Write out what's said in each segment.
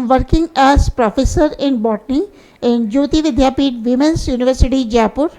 am working as professor in botany in Jyoti Vidyapeeth Women's University, Jaipur.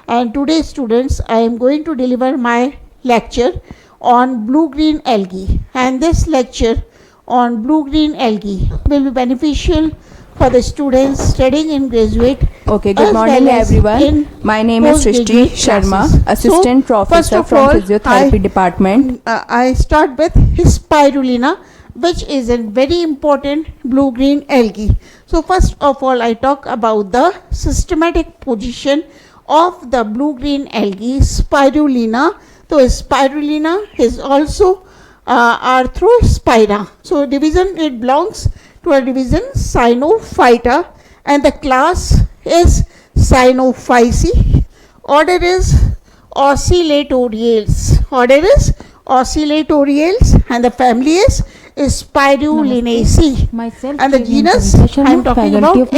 And today, students, I am going to deliver my lecture on blue-green algae. And this lecture on blue-green algae will be beneficial for the students studying in graduate. Okay, good morning everyone. My name is Srishti Sharma, Assistant Professor from Physiotherapy Department. I start with spirulina, which is a very important blue-green algae. So first of all, I talk about the systematic position of the blue-green algae spirulina. So spirulina is also Arthrospira. So division, it belongs to a division Cyanophyta, and the class is Cyanophyceae. Order is Oscillatoriales. Order is Oscillatoriales, and the family is Spirulinaceae. And the genus I am talking about is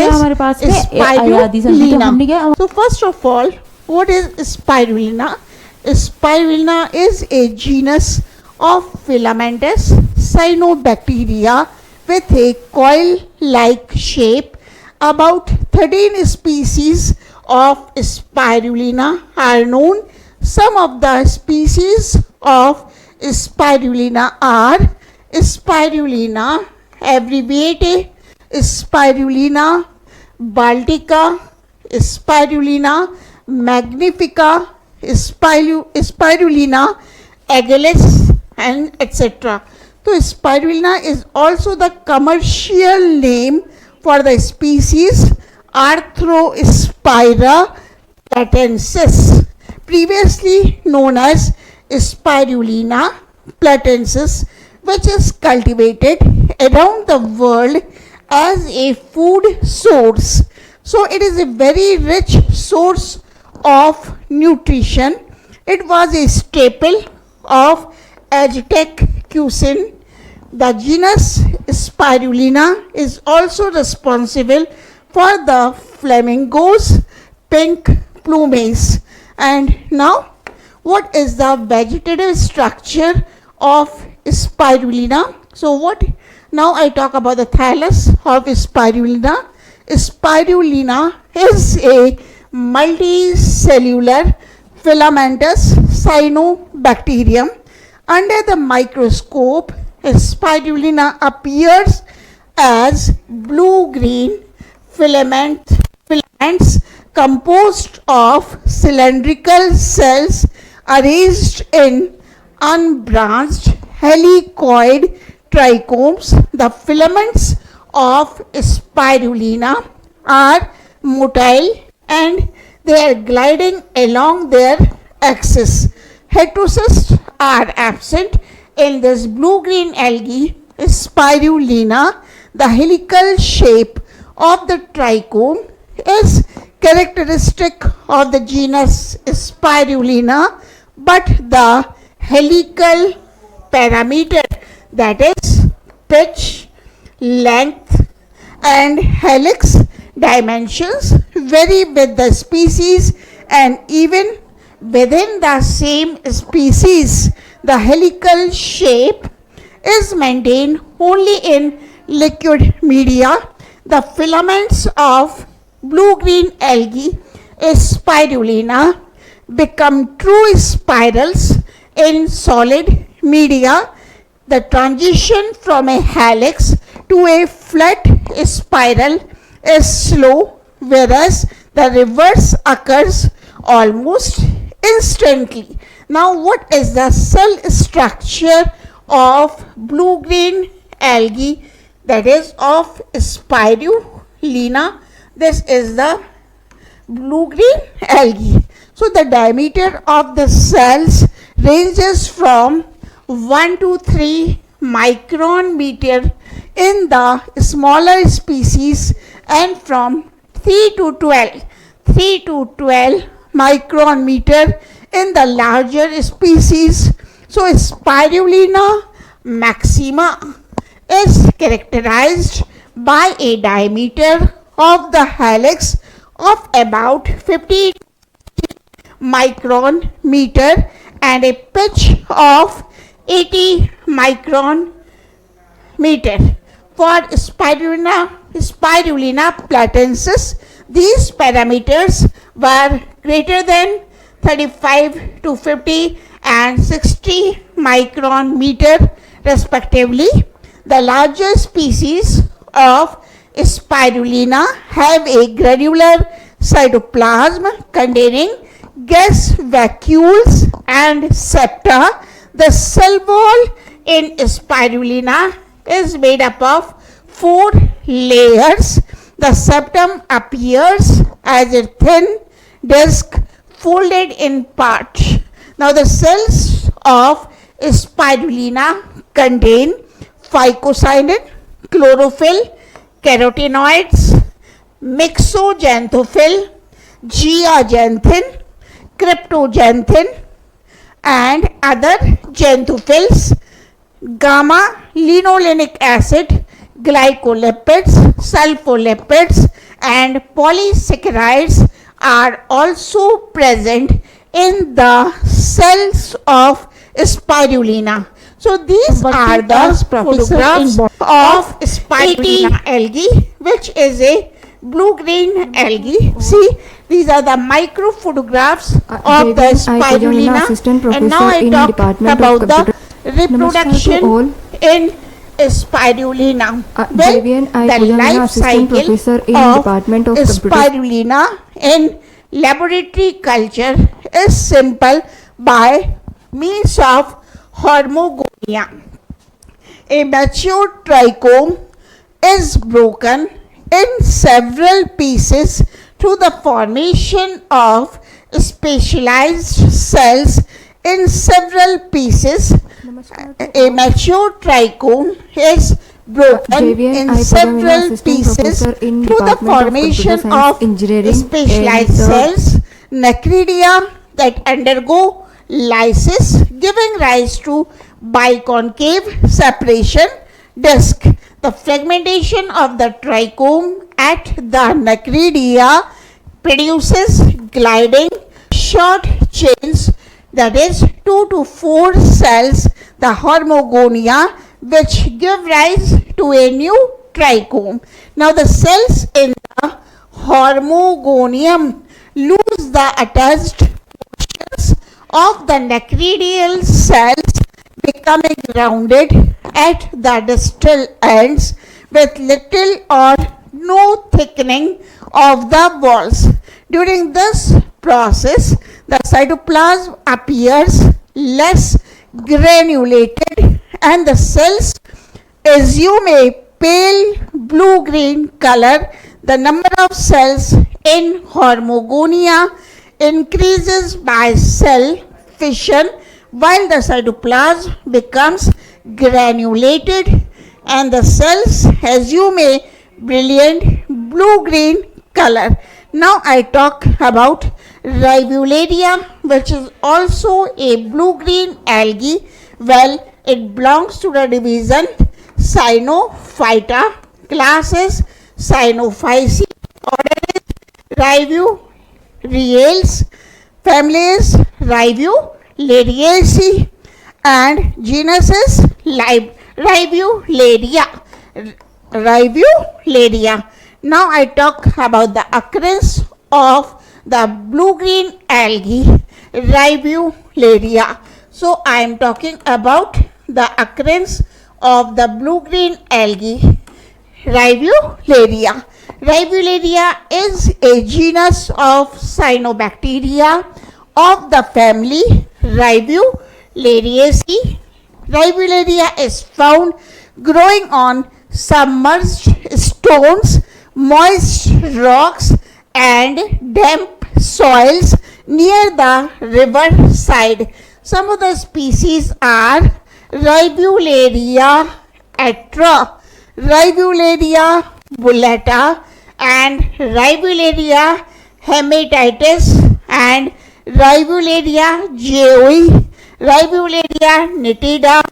Spirulina. So first of all, what is spirulina? Spirulina is a genus of filamentous cyanobacteria with a coil-like shape. About 13 species of spirulina are known. Some of the species of spirulina are Spirulina abbreviate, Spirulina baltica, Spirulina magnifica, Spirulina agilis, and etc. So spirulina is also the commercial name for the species Arthrospira platensis, previously known as Spirulina platensis, which is cultivated around the world as a food source. So it is a very rich source of nutrition. It was a staple of Aztec cuisine. The genus Spirulina is also responsible for the flamingo's pink plumage. And now, what is the vegetative structure of spirulina? So now I talk about the thallus of spirulina. Spirulina is a multicellular filamentous cyanobacterium. Under the microscope, spirulina appears as blue-green filaments composed of cylindrical cells arranged in unbranched helicoid trichomes. The filaments of spirulina are motile and they are gliding along their axis. Heterocysts are absent in this blue-green algae spirulina. The helical shape of the trichome is characteristic of the genus Spirulina, but the helical parameter, that is pitch, length and helix dimensions, vary with the species, and even within the same species the helical shape is maintained only in liquid media. The filaments of blue-green algae spirulina become true spirals in solid media. The transition from a helix to a flat spiral is slow, whereas the reverse occurs almost instantly. Now, what is the cell structure of blue-green algae, that is of spirulina? This is the blue-green algae. So the diameter of the cells ranges from 1 to 3 micron meter in the smaller species and from 3 to 12 micron meter in the larger species. So spirulina maxima is characterized by a diameter of the helix of about 50 micron meter and a pitch of 80 micron meter. For Spirulina platensis, these parameters were greater than 35 to 50 and 60 micron meter respectively. The larger species of Spirulina have a granular cytoplasm containing gas vacuoles and septa. The cell wall in Spirulina is made up of 4 layers. The septum appears as a thin disc folded in part. Now the cells of Spirulina contain phycocyanin, chlorophyll, carotenoids, myxoxanthophyll, zeaxanthin, cryptoxanthin and other xanthophylls, gamma linolenic acid, glycolipids, sulfolipids and polysaccharides are also present in the cells of Spirulina. So these are the photographs of Spirulina algae, which is a blue-green algae. See, these are the micro photographs of the Spirulina. And now I talk about the reproduction in Spirulina. Well, the life cycle of Spirulina in laboratory culture is simple by means of hormogonia. A mature trichome is broken in several pieces through the formation of specialized cells in several pieces. A mature trichome is broken in several pieces through the formation of specialized cells, nacredia that undergo lysis, giving rise to biconcave separation disc. The fragmentation of the trichome at the nacredia produces gliding short chains, that is 2 to 4 cells, the hormogonia, which give rise to a new trichome. Now the cells in the hormogonium lose the attached portions of the nacredial cells, becoming rounded at the distal ends with little or no thickening of the walls. During this process, the cytoplasm appears less granulated and the cells assume a pale blue-green color. The number of cells in hormogonia increases by cell fission while the cytoplasm becomes granulated and the cells assume a brilliant blue-green color. Now I talk about Rivularia, which is also a blue-green algae. Well, it belongs to the division Cyanophyta, classes Cyanophyceae, order is Rivulaceae, family is Rivulaceae and genus is Rivularia. Now I talk about the occurrence of the blue-green algae Rivularia. So I am talking about the occurrence of the blue-green algae Rivularia. Rivularia is a genus of cyanobacteria of the family Rivulariaceae. Rivularia is found growing on submerged stones, moist rocks and damp soils near the river side. Some of the species are Rivularia atra, Rivularia bullata and Rivularia hematitis and Rivularia joey, Rivularia nitida,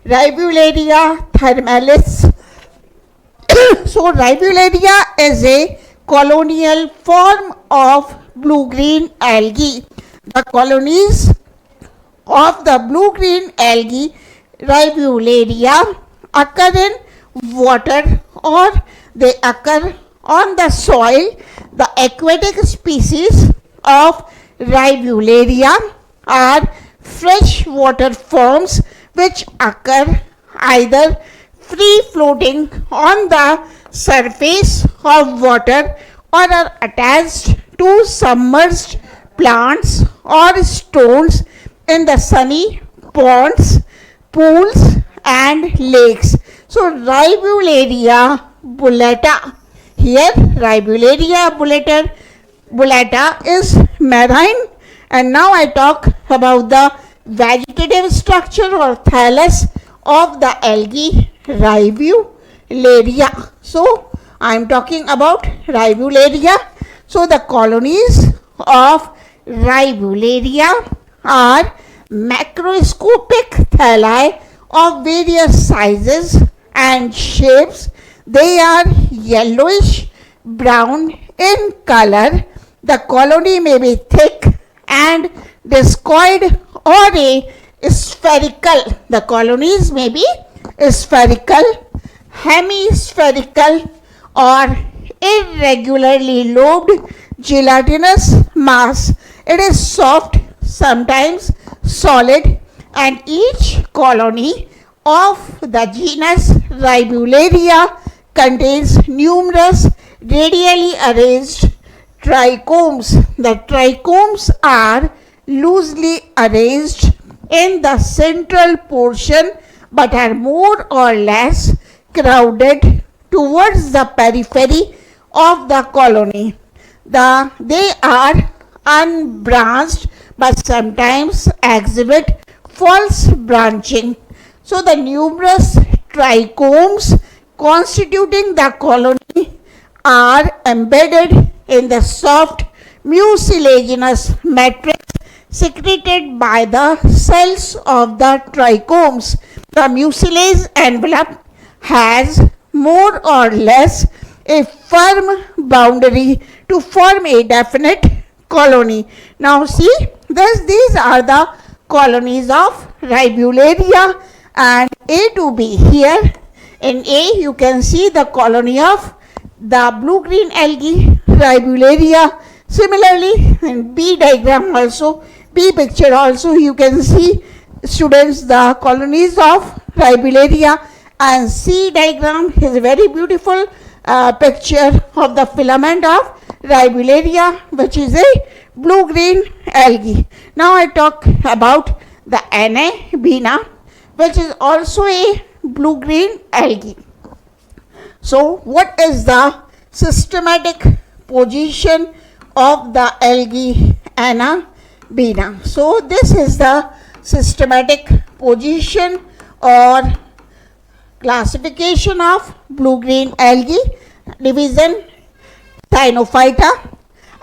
Rivularia thermalis. So Rivularia is a colonial form of blue-green algae. The colonies of the blue-green algae Rivularia occur in water or they occur on the soil. The aquatic species of Rivularia are freshwater forms which occur either free floating on the surface of water or are attached to submerged plants or stones in the sunny ponds, pools and lakes. So Rivularia bullata, here Rivularia bullata is marine. And now I talk about the vegetative structure or thallus of the algae Rivularia. So I am talking about Rivularia. So the colonies of Rivularia are macroscopic thalli of various sizes and shapes. They are yellowish brown in color. The colony may be thick and discoid or a spherical. The colonies may be spherical, hemispherical or irregularly lobed gelatinous mass. It is soft, sometimes solid, and each colony of the genus Rivularia contains numerous radially arranged trichomes. The trichomes are loosely arranged in the central portion but are more or less crowded towards the periphery of the colony. They are unbranched but sometimes exhibit false branching. So the numerous trichomes constituting the colony are embedded in the soft mucilaginous matrix secreted by the cells of the trichomes. The mucilage envelope has more or less a firm boundary to form a definite colony. Now see, these are the colonies of Rivularia and A to B. Here in A you can see the colony of the blue-green algae Rivularia. Similarly in B diagram also, B picture also you can see students the colonies of Rivularia, and C diagram is a very beautiful picture of the filament of Rivularia, which is a blue-green algae. Now I talk about the ANUPAMA, which is also a blue-green algae. So what is the systematic position of the algae ANUPAMA? So this is the systematic position or classification of blue-green algae. Division Cyanophyta,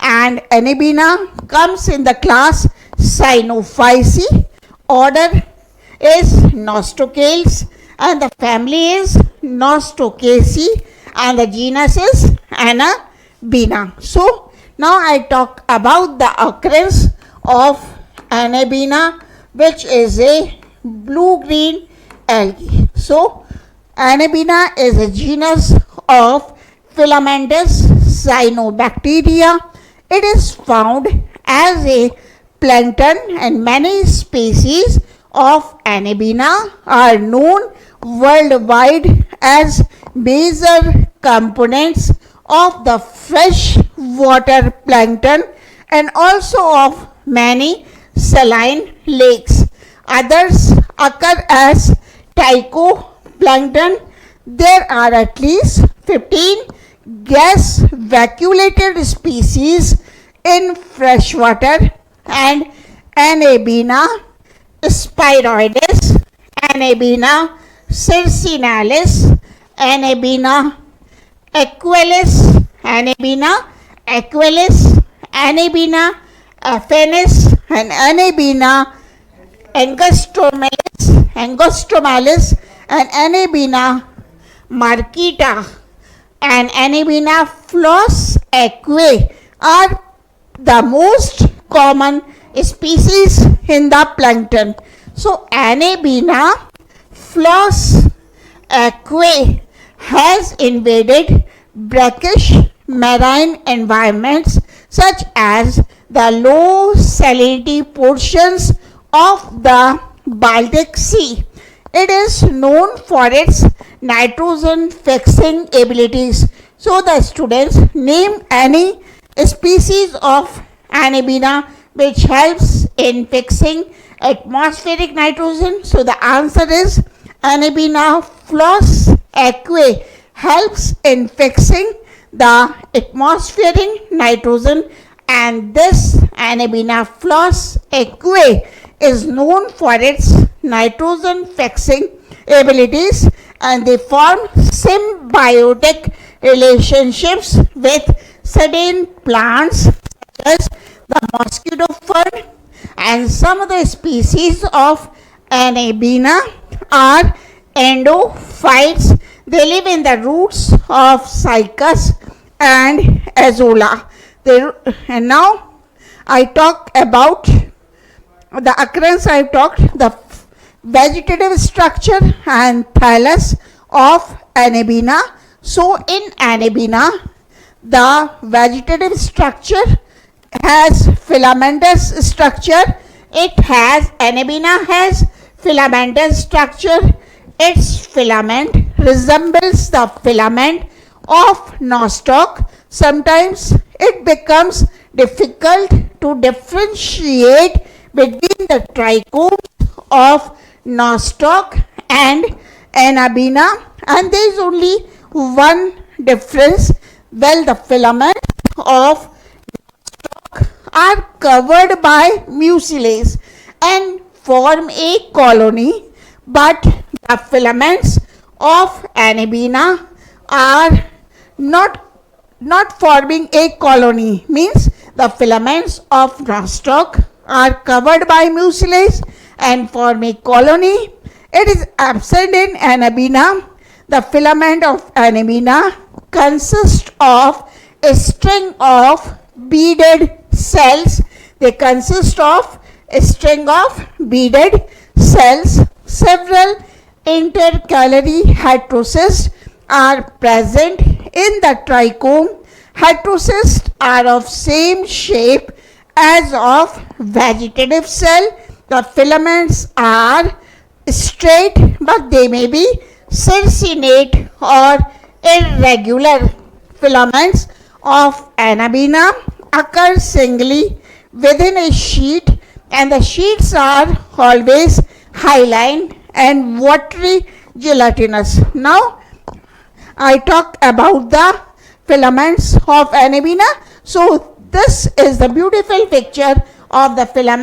and ANUPAMA comes in the class Cyanophyceae. Order is Nostocales and the family is Nostocaceae and the genus is ANUPAMA. So now I talk about the occurrence of ANUPAMA, which is a blue-green algae. So ANUPAMA is a genus of filamentous cyanobacteria. It is found as a plankton and many species of ANUPAMA are known worldwide as major components of the freshwater plankton and also of many saline lakes. Others occur as phytoplankton. There are at least 15 gas vacuolated species in freshwater, and ANUPAMA spiroides, ANUPAMA circinalis, ANUPAMA equalis, ANUPAMA equalis, ANUPAMA affinis, and ANUPAMA angostomalis, and ANUPAMA marquita, and ANUPAMA floss aquae are the most common species in the plankton. So ANUPAMA floss aquae has invaded brackish marine environments such as the low salinity portions of the Baltic Sea. It is known for its nitrogen fixing abilities. So the students name any species of ANUPAMA which helps in fixing atmospheric nitrogen. So the answer is ANUPAMA floss aquae helps in fixing the atmospheric nitrogen, and this ANUPAMA floss aquae is known for its nitrogen fixing abilities, and they form symbiotic relationships with certain plants such as the mosquito fern, and some of the species of ANUPAMA are endophytes. They live in the roots of cycas and azolla. And now I talk about the occurrence. I talked the vegetative structure and thallus of ANUPAMA. So in ANUPAMA, the vegetative structure has filamentous structure. ANUPAMA has filamentous structure. Its filament resembles the filament of nostoc. Sometimes it becomes difficult to differentiate between the trichomes of nostoc and ANUPAMA, and there is only one difference. Well, the filaments of nostoc are covered by mucilage and form a colony, but the filaments of ANUPAMA are not forming a colony, means the filaments of nostoc are covered by mucilage and form a colony. It is absent in ANUPAMA. The filament of ANUPAMA consists of a string of beaded cells. They consist of a string of beaded cells. Several intercalary heterocysts are present in the trichome. Heterocysts are of same shape as of vegetative cell. The filaments are straight, but they may be circinate or irregular. Filaments of ANUPAMA occur singly within a sheet, and the sheets are always hyaline and watery gelatinous. Now I talk about the filaments of ANUPAMA. So this is the beautiful picture of the filament